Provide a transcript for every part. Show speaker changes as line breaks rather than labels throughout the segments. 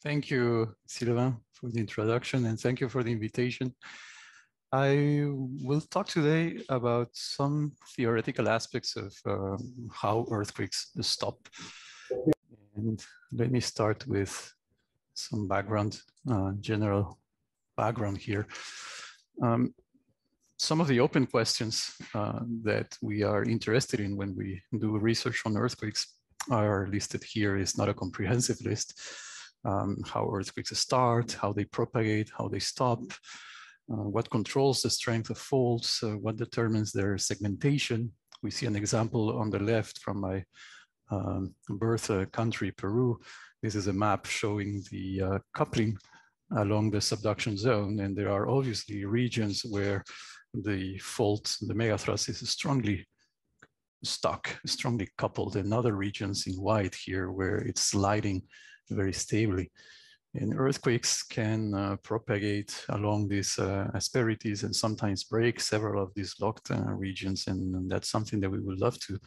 Thank you, Sylvain, for the introduction, and thank you for the invitation. I will talk today about some theoretical aspects of how earthquakes stop. And let me start with some background, general background here. Some of the open questions that we are interested in when we do research on earthquakes are listed here. It's not a comprehensive list. How earthquakes start, how they propagate, how they stop, what controls the strength of faults, what determines their segmentation. We see an example on the left from my birth country, Peru. This is a map showing the coupling along the subduction zone, and there are obviously regions where the fault, the megathrust, is strongly stuck, strongly coupled, and other regions in white here where it's sliding very stably. And earthquakes can propagate along these asperities and sometimes break several of these locked regions. And that's something that we would love to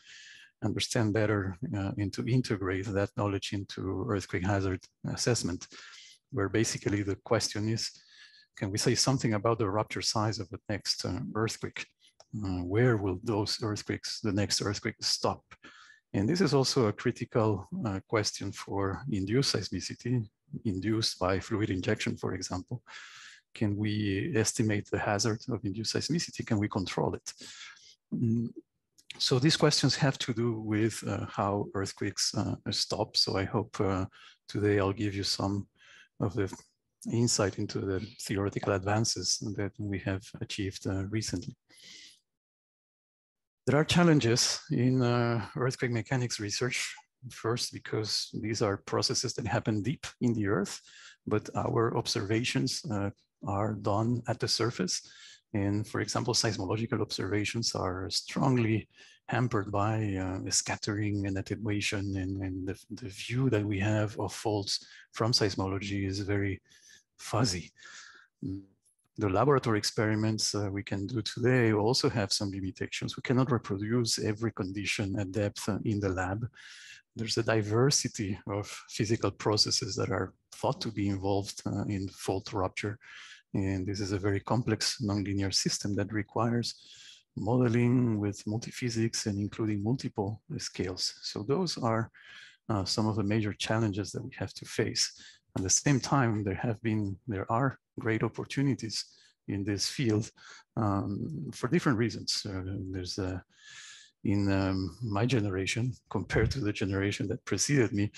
understand better and to integrate that knowledge into earthquake hazard assessment, where basically the question is, can we say something about the rupture size of the next earthquake? Where will those earthquakes, the next earthquake, stop? And this is also a critical question for induced seismicity, induced by fluid injection, for example. Can we estimate the hazard of induced seismicity? Can we control it? So these questions have to do with how earthquakes stop. So I hope today I'll give you some of the insight into the theoretical advances that we have achieved recently. There are challenges in earthquake mechanics research. First, because these are processes that happen deep in the earth, but our observations are done at the surface. And for example, seismological observations are strongly hampered by scattering and attenuation, and the view that we have of faults from seismology is very fuzzy. The laboratory experiments we can do today also have some limitations. We cannot reproduce every condition at depth in the lab. There's a diversity of physical processes that are thought to be involved in fault rupture. And this is a very complex nonlinear system that requires modeling with multiphysics and including multiple scales. So those are some of the major challenges that we have to face. At the same time, there are great opportunities in this field for different reasons. In my generation, compared to the generation that preceded me,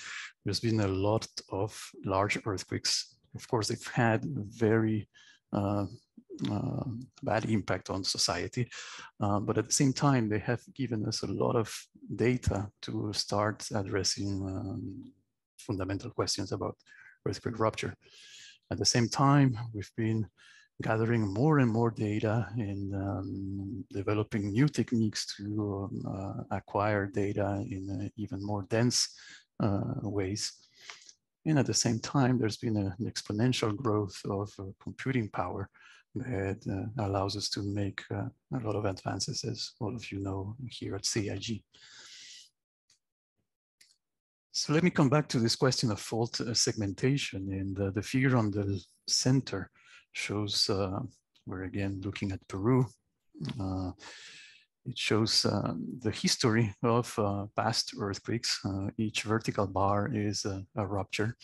there's been a lot of large earthquakes. Of course, they've had very bad impact on society, but at the same time, they have given us a lot of data to start addressing fundamental questions about earthquake rupture. At the same time, we've been gathering more and more data and developing new techniques to acquire data in even more dense ways. And at the same time, there's been an exponential growth of computing power that allows us to make a lot of advances, as all of you know, here at CIG. So let me come back to this question of fault segmentation. And the figure on the center shows, we're again looking at Peru. It shows the history of past earthquakes. Each vertical bar is a rupture.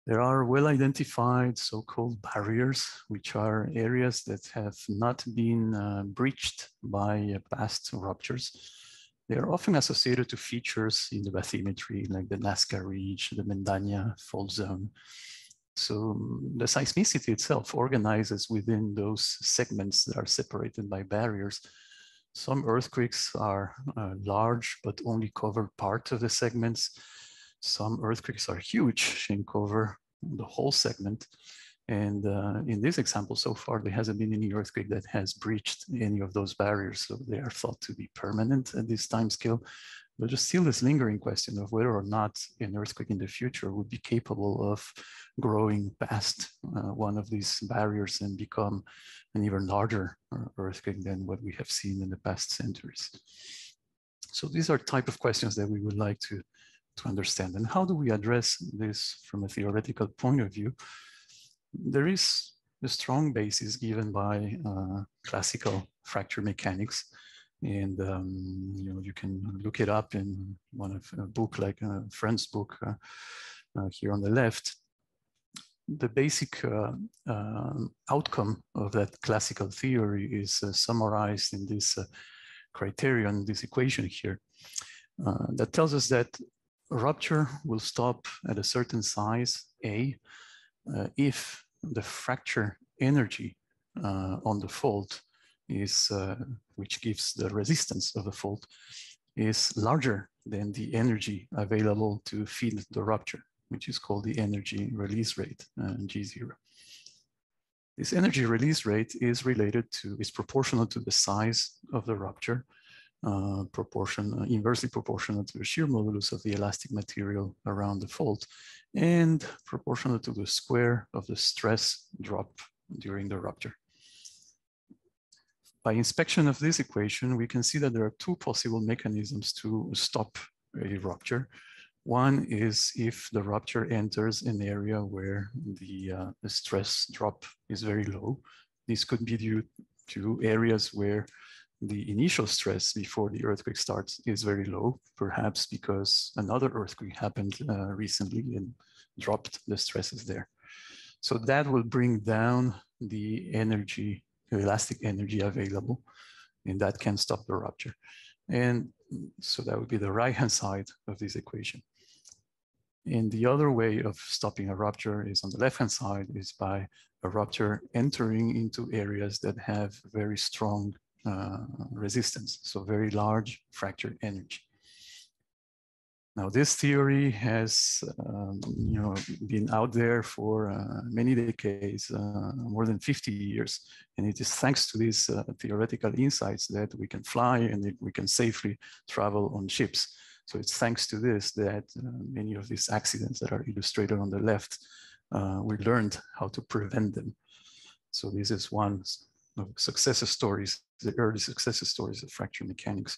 There are well-identified so-called barriers, which are areas that have not been breached by past ruptures. They are often associated to features in the bathymetry, like the Nazca Ridge, the Mendaña fault zone. So the seismicity itself organizes within those segments that are separated by barriers. Some earthquakes are large, but only cover part of the segments. Some earthquakes are huge and cover the whole segment. And in this example, so far, there hasn't been any earthquake that has breached any of those barriers. So they are thought to be permanent at this time scale. But there's still this lingering question of whether or not an earthquake in the future would be capable of growing past one of these barriers and become an even larger earthquake than what we have seen in the past centuries. So these are type of questions that we would like to to understand. And how do we address this from a theoretical point of view? There is a strong basis given by classical fracture mechanics. And you can look it up in one of a book like a friend's book here on the left. The basic outcome of that classical theory is summarized in this criterion, this equation here, that tells us that a rupture will stop at a certain size, A, if the fracture energy on the fault is, which gives the resistance of the fault, is larger than the energy available to feed the rupture, which is called the energy release rate, G0. This energy release rate is proportional to the size of the rupture, inversely proportional to the shear modulus of the elastic material around the fault, and proportional to the square of the stress drop during the rupture. By inspection of this equation, we can see that there are two possible mechanisms to stop a rupture. One is if the rupture enters an area where the stress drop is very low. This could be due to areas where the initial stress before the earthquake starts is very low, perhaps because another earthquake happened recently and dropped the stresses there. So that will bring down the energy, the elastic energy available, and that can stop the rupture. And so that would be the right-hand side of this equation. And the other way of stopping a rupture is on the left-hand side, is by a rupture entering into areas that have very strong resistance, so very large fracture energy. Now, this theory has been out there for many decades, more than 50 years, and it is thanks to these theoretical insights that we can fly and that we can safely travel on ships. So it's thanks to this that many of these accidents that are illustrated on the left, we learned how to prevent them. So this is one of success stories, the early success stories of fracture mechanics.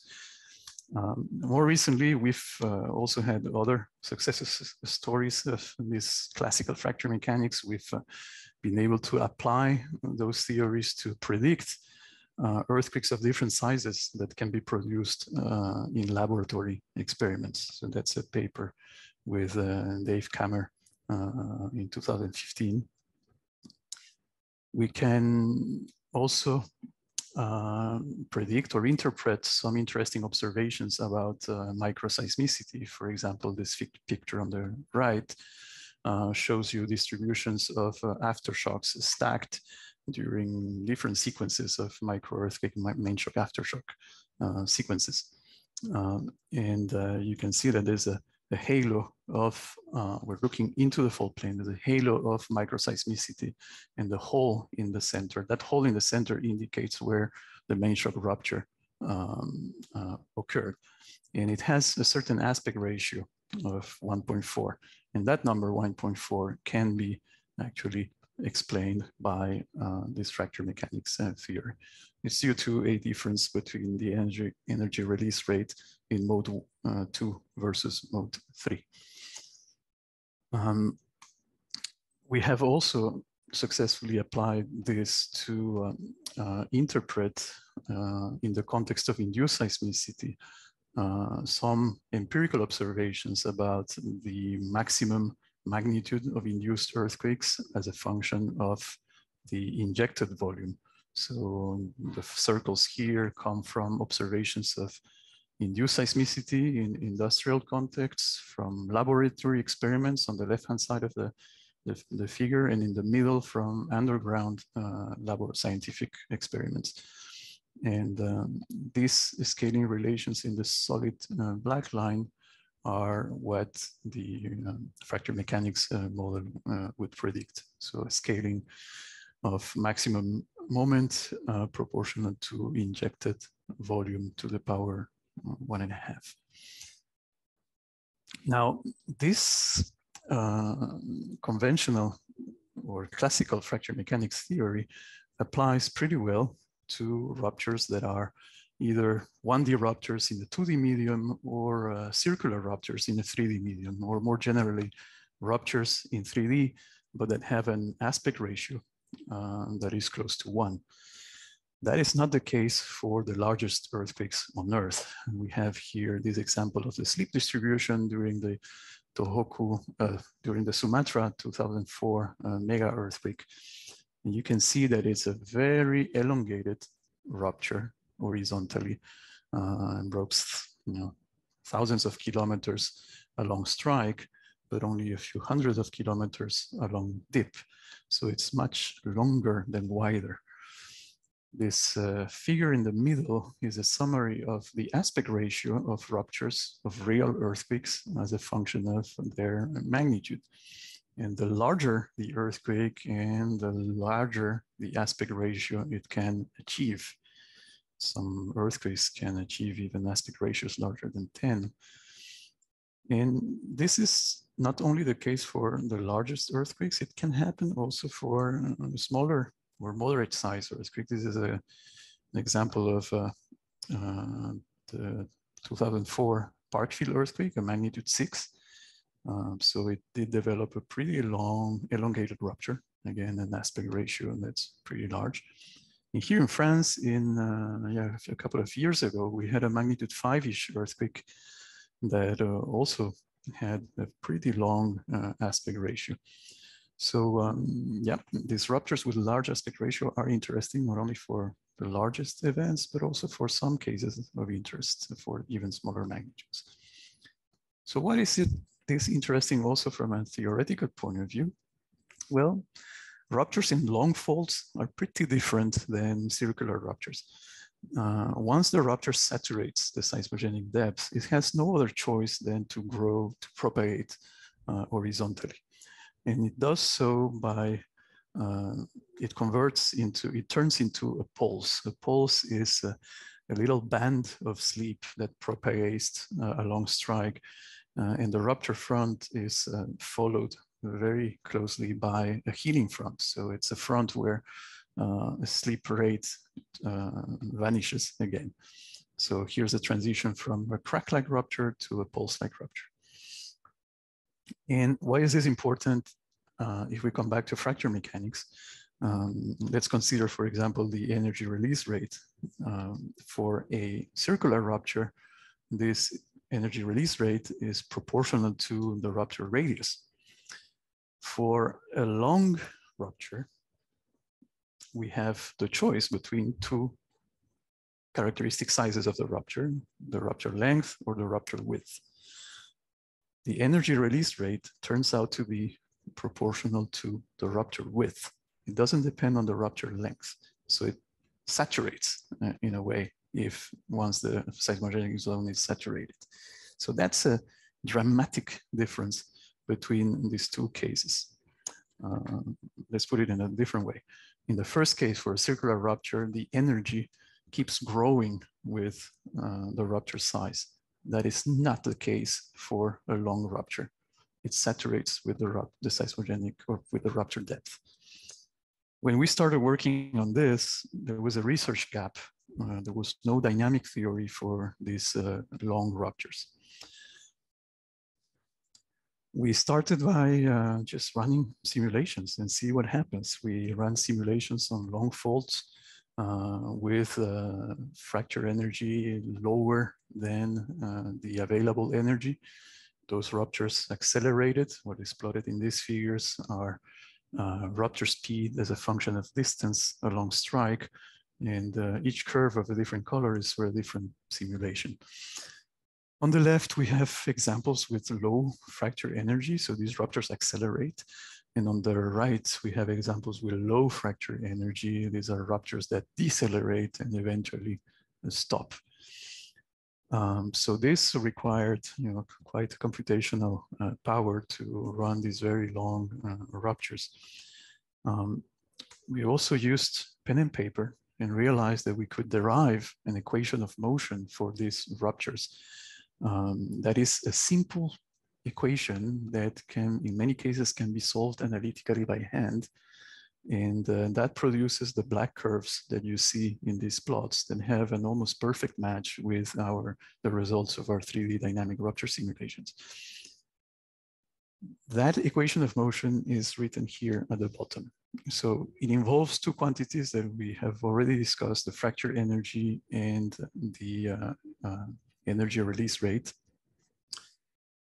More recently, we've also had other success stories of this classical fracture mechanics. We've been able to apply those theories to predict earthquakes of different sizes that can be produced in laboratory experiments. So that's a paper with Dave Kammer in 2015. We can also predict or interpret some interesting observations about microseismicity. For example, this picture on the right shows you distributions of aftershocks stacked during different sequences of micro-earthquake main shock aftershock sequences. And you can see that there's a halo of, we're looking into the fault plane, there's a halo of microseismicity and the hole in the center. That hole in the center indicates where the main shock rupture occurred. And it has a certain aspect ratio of 1.4. And that number 1.4 can be actually explained by this fracture mechanics theory. It's due to a difference between the energy release rate in mode 2 versus mode 3. We have also successfully applied this to interpret in the context of induced seismicity some empirical observations about the maximum magnitude of induced earthquakes as a function of the injected volume. So the circles here come from observations of induced seismicity in industrial contexts, from laboratory experiments on the left-hand side of the figure, and in the middle from underground scientific experiments. And these scaling relations in the solid black line are what the fracture mechanics model would predict. So a scaling of maximum moment proportional to injected volume to the power 1.5. Now, this conventional or classical fracture mechanics theory applies pretty well to ruptures that are either 1D ruptures in the 2D medium or circular ruptures in the 3D medium, or more generally, ruptures in 3D, but that have an aspect ratio that is close to 1. That is not the case for the largest earthquakes on Earth. And we have here this example of the slip distribution during the Tohoku, during the Sumatra 2004 mega earthquake. And you can see that it's a very elongated rupture horizontally and broke, thousands of kilometers along strike, but only a few hundreds of kilometers along dip. So it's much longer than wider. This figure in the middle is a summary of the aspect ratio of ruptures of real earthquakes as a function of their magnitude. And the larger the earthquake and the larger the aspect ratio it can achieve. Some earthquakes can achieve even aspect ratios larger than 10. And this is not only the case for the largest earthquakes, it can happen also for smaller or moderate size earthquake. This is an example of the 2004 Parkfield earthquake, a magnitude 6. So it did develop a pretty long, elongated rupture, again, an aspect ratio that's pretty large. And here in France, a couple of years ago, we had a magnitude 5-ish earthquake that also had a pretty long aspect ratio. So these ruptures with large aspect ratio are interesting, not only for the largest events, but also for some cases of interest for even smaller magnitudes. So what is this interesting also from a theoretical point of view? Well, ruptures in long faults are pretty different than circular ruptures. Once the rupture saturates the seismogenic depth, it has no other choice than to grow, to propagate horizontally. And it does so by, it turns into a pulse. A pulse is a little band of sleep that propagates along strike. And the rupture front is followed very closely by a healing front. So it's a front where a sleep rate vanishes again. So here's a transition from a crack-like rupture to a pulse-like rupture. And why is this important? If we come back to fracture mechanics, let's consider, for example, the energy release rate. For a circular rupture, this energy release rate is proportional to the rupture radius. For a long rupture, we have the choice between two characteristic sizes of the rupture length or the rupture width. The energy release rate turns out to be proportional to the rupture width. It doesn't depend on the rupture length. So it saturates in a way once the seismogenic zone is saturated. So that's a dramatic difference between these two cases. Let's put it in a different way. In the first case, for a circular rupture, the energy keeps growing with the rupture size. That is not the case for a long rupture. It saturates with the seismogenic or with the rupture depth. When we started working on this, there was a research gap. There was no dynamic theory for these long ruptures. We started by just running simulations and see what happens. We ran simulations on long faults with fracture energy lower than the available energy. Those ruptures accelerated. What is plotted in these figures are rupture speed as a function of distance along strike, and each curve of a different color is for a different simulation. On the left, we have examples with low fracture energy, so these ruptures accelerate. And on the right, we have examples with low fracture energy. These are ruptures that decelerate and eventually stop. So this required, quite computational power to run these very long ruptures. We also used pen and paper and realized that we could derive an equation of motion for these ruptures. That is a simple equation that can, in many cases, can be solved analytically by hand. And that produces the black curves that you see in these plots that have an almost perfect match with the results of our 3D dynamic rupture simulations. That equation of motion is written here at the bottom. So it involves two quantities that we have already discussed, the fracture energy and the energy release rate.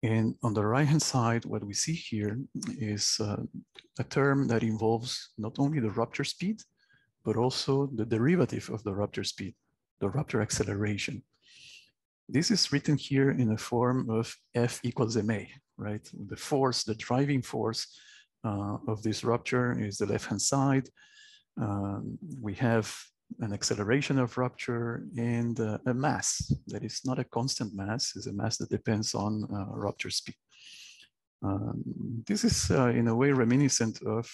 And on the right-hand side, what we see here is a term that involves not only the rupture speed, but also the derivative of the rupture speed, the rupture acceleration. This is written here in the form of F equals ma, right? The force, the driving force of this rupture is the left-hand side. We have an acceleration of rupture and a mass that is not a constant mass, is a mass that depends on rupture speed. This is in a way reminiscent of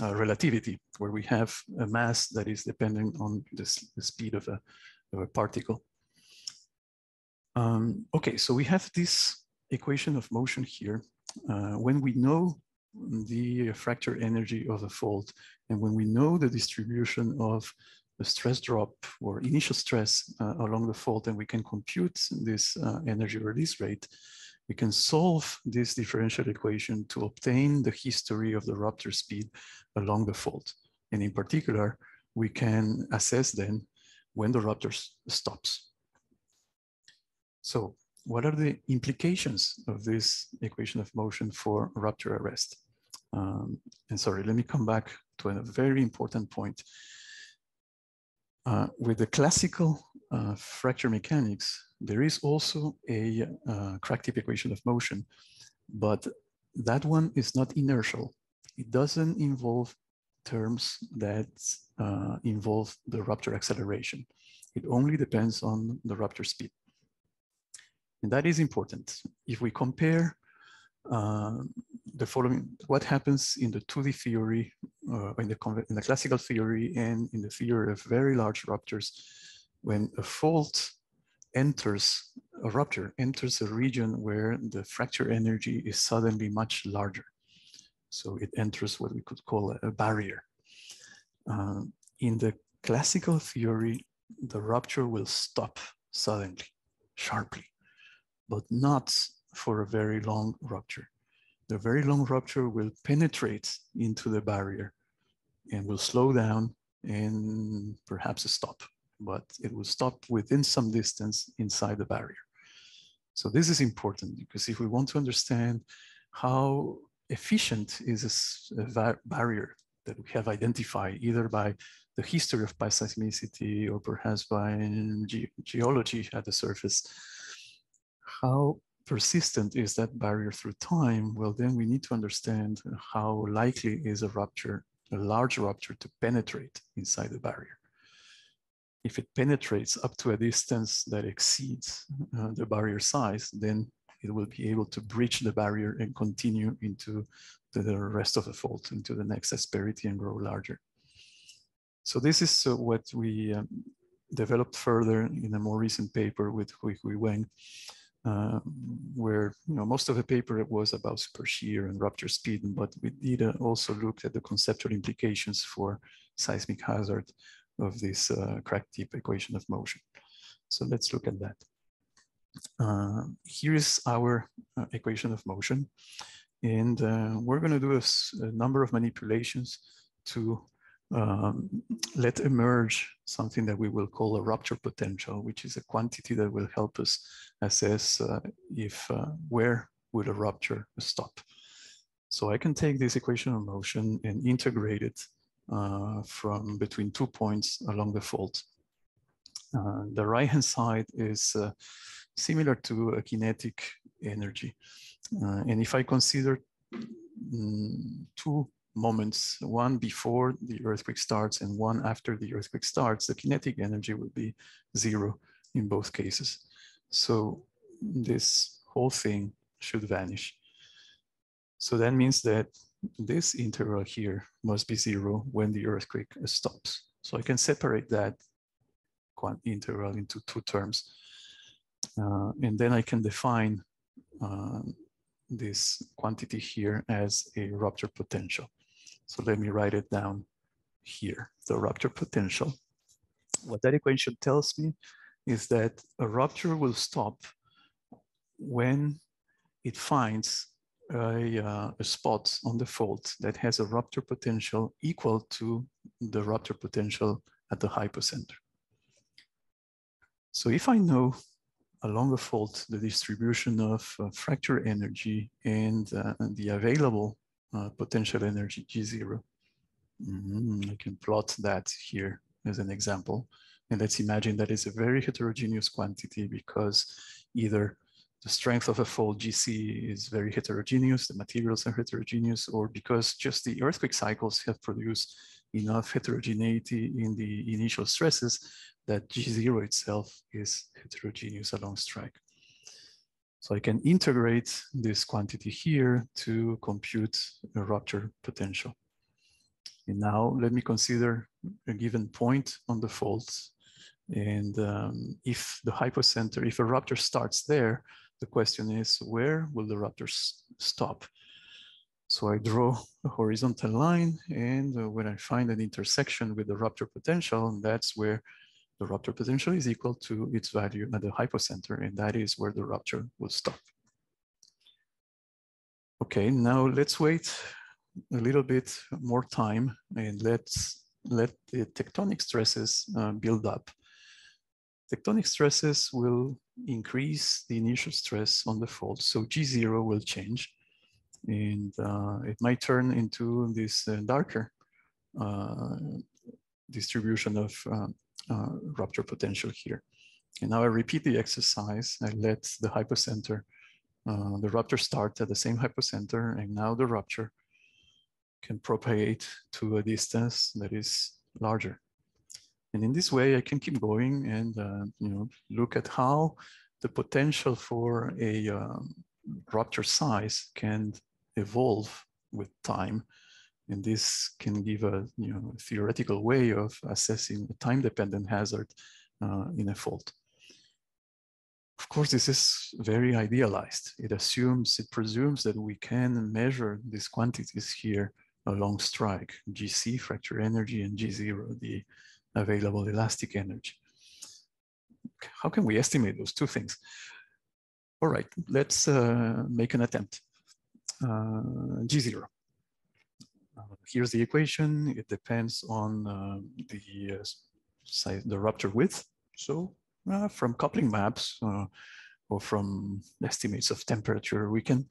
relativity, where we have a mass that is dependent on the speed of a particle. Okay, so we have this equation of motion here. When we know the fracture energy of a fault, and when we know the distribution of the stress drop or initial stress along the fault, and we can compute this energy release rate, we can solve this differential equation to obtain the history of the rupture speed along the fault. And in particular, we can assess then when the rupture stops. So what are the implications of this equation of motion for rupture arrest? And sorry, let me come back to a very important point. With the classical fracture mechanics, there is also a crack tip equation of motion, but that one is not inertial. It doesn't involve terms that involve the rupture acceleration. It only depends on the rupture speed. And that is important. If we compare the following, what happens in the 2D theory, in the classical theory and in the theory of very large ruptures, when a fault enters, a rupture enters a region where the fracture energy is suddenly much larger. So it enters what we could call a barrier. In the classical theory, the rupture will stop suddenly, sharply, but not for a very long rupture. The very long rupture will penetrate into the barrier and will slow down and perhaps stop, but it will stop within some distance inside the barrier. So this is important because if we want to understand how efficient is a barrier that we have identified either by the history of seismicity or perhaps by geology at the surface, how persistent is that barrier through time? Well, then we need to understand how likely is a rupture, a large rupture, to penetrate inside the barrier. If it penetrates up to a distance that exceeds the barrier size, then it will be able to breach the barrier and continue into the rest of the fault, into the next asperity and grow larger. So this is what we developed further in a more recent paper with Hui Wang, where most of the paper was about super shear and rupture speed, but we did also look at the conceptual implications for seismic hazard of this crack tip equation of motion. So let's look at that. Here is our equation of motion, and we're going to do a number of manipulations to let emerge something that we will call a rupture potential, which is a quantity that will help us assess where will a rupture stop. So I can take this equation of motion and integrate it from between 2 points along the fault. The right-hand side is similar to a kinetic energy. And if I consider two moments, one before the earthquake starts and one after the earthquake starts, the kinetic energy will be 0 in both cases. So this whole thing should vanish. So that means that this integral here must be 0 when the earthquake stops. So I can separate that integral into two terms. And then I can define this quantity here as a rupture potential. So let me write it down here. The rupture potential. What that equation tells me is that a rupture will stop when it finds a spot on the fault that has a rupture potential equal to the rupture potential at the hypocenter. So if I know along a fault the distribution of fracture energy and the available potential energy G0, I can plot that here as an example. And let's imagine that it's a very heterogeneous quantity because either the strength of a fault GC is very heterogeneous, the materials are heterogeneous, or because just the earthquake cycles have produced enough heterogeneity in the initial stresses that G0 itself is heterogeneous along strike. So I can integrate this quantity here to compute a rupture potential. And now let me consider a given point on the fault. And if the hypocenter, if a rupture starts there, the question is, where will the rupture stop? So I draw a horizontal line, and when I find an intersection with the rupture potential, that's where the rupture potential is equal to its value at the hypocenter, and that is where the rupture will stop. Okay, now let's wait a little bit more time and let's let the tectonic stresses build up. Tectonic stresses will increase the initial stress on the fault, so G0 will change, and it might turn into this darker distribution of rupture potential here. And now I repeat the exercise. I let the hypocenter, the rupture start at the same hypocenter, and now the rupture can propagate to a distance that is larger. And in this way, I can keep going and look at how the potential for a rupture size can evolve with time. And this can give a theoretical way of assessing a time-dependent hazard in a fault. Of course, this is very idealized. It presumes that we can measure these quantities here along strike, GC, fracture energy, and G0, the available elastic energy. How can we estimate those two things? All right, let's make an attempt. G0. Here's the equation. It depends on the rupture width. So from coupling maps or from estimates of temperature, we can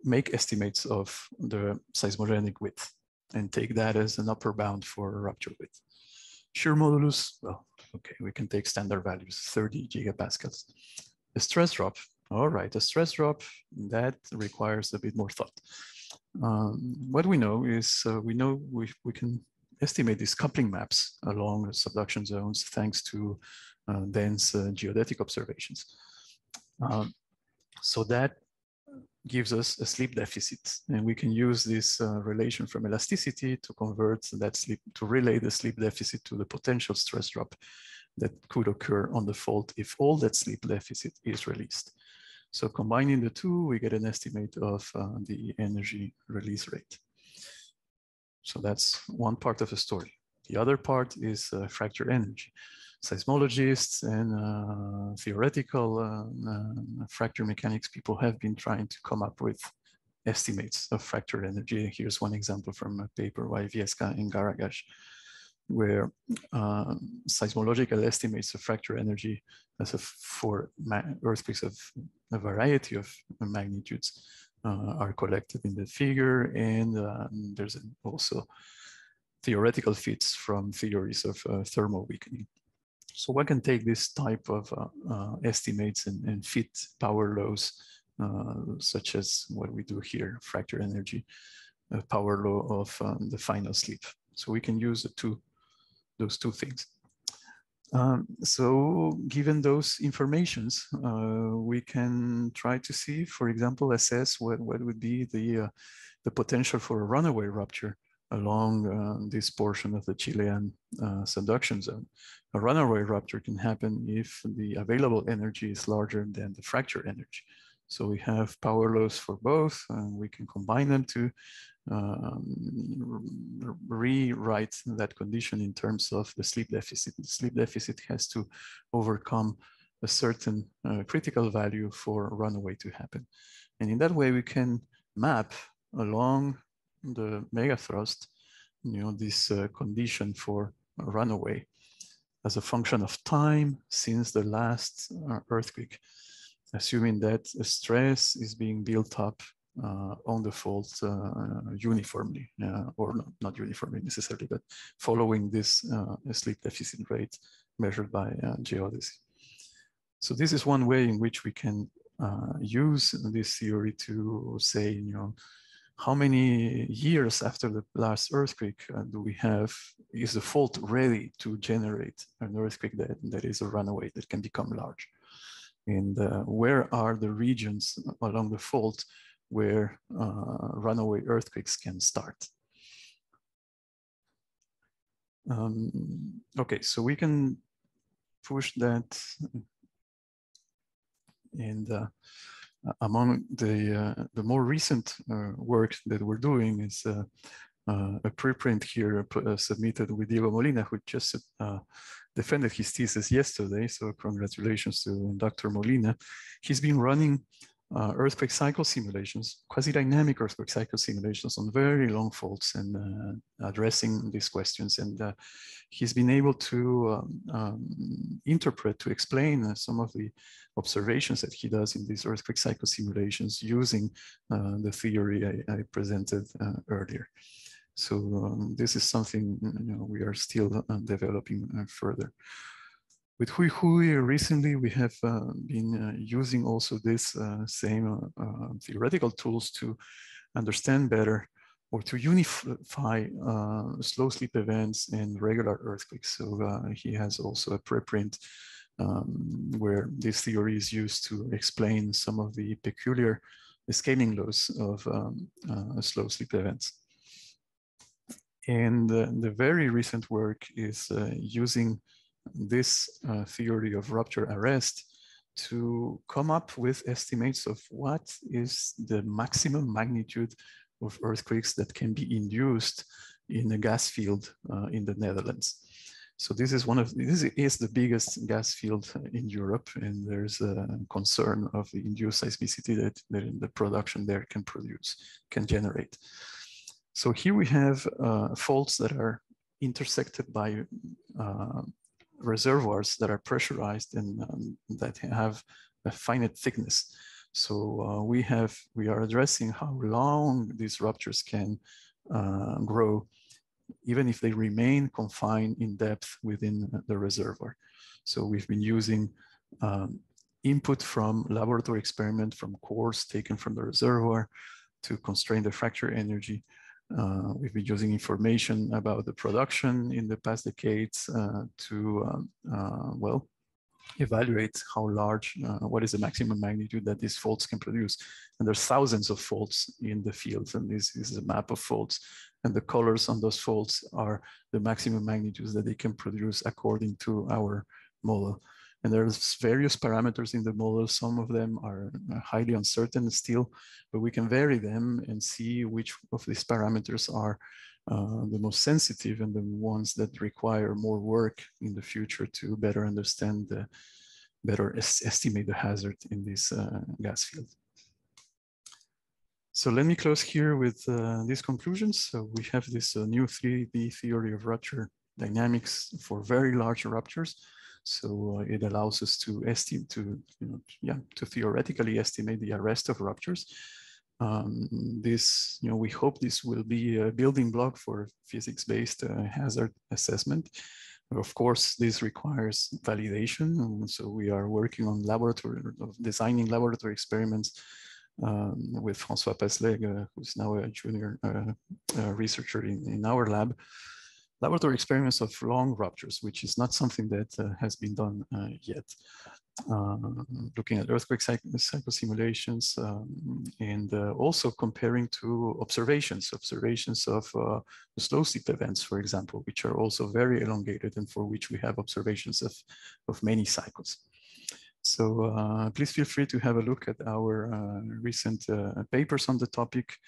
make estimates of the seismogenic width and take that as an upper bound for rupture width. Shear modulus, well, okay, we can take standard values, 30 gigapascals. A stress drop, all right, a stress drop, that requires a bit more thought. What we know is we can estimate these coupling maps along the subduction zones thanks to dense geodetic observations. So that gives us a slip deficit, and we can use this relation from elasticity to convert that slip, to relay the slip deficit to the potential stress drop that could occur on the fault if all that slip deficit is released. So combining the two, we get an estimate of the energy release rate. So that's one part of the story. The other part is fracture energy. Seismologists and theoretical fracture mechanics people have been trying to come up with estimates of fracture energy. Here's one example from a paper by Vieska and Garagash, where seismological estimates of fracture energy for earthquakes of a variety of magnitudes are collected in the figure, and there's also theoretical fits from theories of thermal weakening. So one can take this type of estimates and fit power laws, such as what we do here, fracture energy, power law of the final slip. So we can use those two things. So given those informations, we can try to see, for example, assess what would be the potential for a runaway rupture along this portion of the Chilean subduction zone. A runaway rupture can happen if the available energy is larger than the fracture energy. So we have power laws for both, and we can combine them to rewrite that condition in terms of the sleep deficit. The sleep deficit has to overcome a certain critical value for runaway to happen. And in that way, we can map along the megathrust, this condition for a runaway as a function of time since the last earthquake, assuming that a stress is being built up on the fault uniformly, or not uniformly necessarily, but following this sleep deficit rate measured by geodesy. So this is one way in which we can use this theory to say, how many years after the last earthquake do we have, is the fault ready to generate an earthquake that is a runaway that can become large? And where are the regions along the fault where runaway earthquakes can start? Okay, so we can push that. And among the more recent work that we're doing is a preprint here submitted with Diego Molina, who just defended his thesis yesterday. So congratulations to Dr. Molina. He's been running earthquake cycle simulations, quasi-dynamic earthquake cycle simulations on very long faults and addressing these questions. And he's been able to interpret, to explain some of the observations that he does in these earthquake cycle simulations using the theory I presented earlier. So this is something we are still developing further. With Hui Hui, recently we have been using also this same theoretical tools to understand better or to unify slow sleep events and regular earthquakes. So he has also a preprint where this theory is used to explain some of the peculiar scaling laws of slow sleep events. And the very recent work is using this theory of rupture arrest to come up with estimates of what is the maximum magnitude of earthquakes that can be induced in a gas field in the Netherlands. So this is the biggest gas field in Europe, and there's a concern of the induced seismicity that the production there can generate. So here we have faults that are intersected by reservoirs that are pressurized and that have a finite thickness. So we are addressing how long these ruptures can grow, even if they remain confined in depth within the reservoir. So we've been using input from laboratory experiment from cores taken from the reservoir to constrain the fracture energy. We've been using information about the production in the past decades to, well, evaluate how large, what is the maximum magnitude that these faults can produce. And there's thousands of faults in the field, and this is a map of faults. And the colors on those faults are the maximum magnitudes that they can produce according to our model. And there's various parameters in the model. Some of them are highly uncertain still, but we can vary them and see which of these parameters are the most sensitive and the ones that require more work in the future to better understand, better estimate the hazard in this gas field. So let me close here with these conclusions. So we have this new 3D theory of rupture dynamics for very large ruptures. So it allows us to estimate, to theoretically estimate the arrest of ruptures. We hope this will be a building block for physics-based hazard assessment. Of course, this requires validation. And so we are working on designing laboratory experiments with François Pasleg, who's now a junior researcher in our lab. Laboratory experiments of long ruptures, which is not something that has been done yet. Looking at earthquake cycle simulations and also comparing to observations of the slow sleep events, for example, which are also very elongated and for which we have observations of many cycles. So please feel free to have a look at our recent papers on the topic.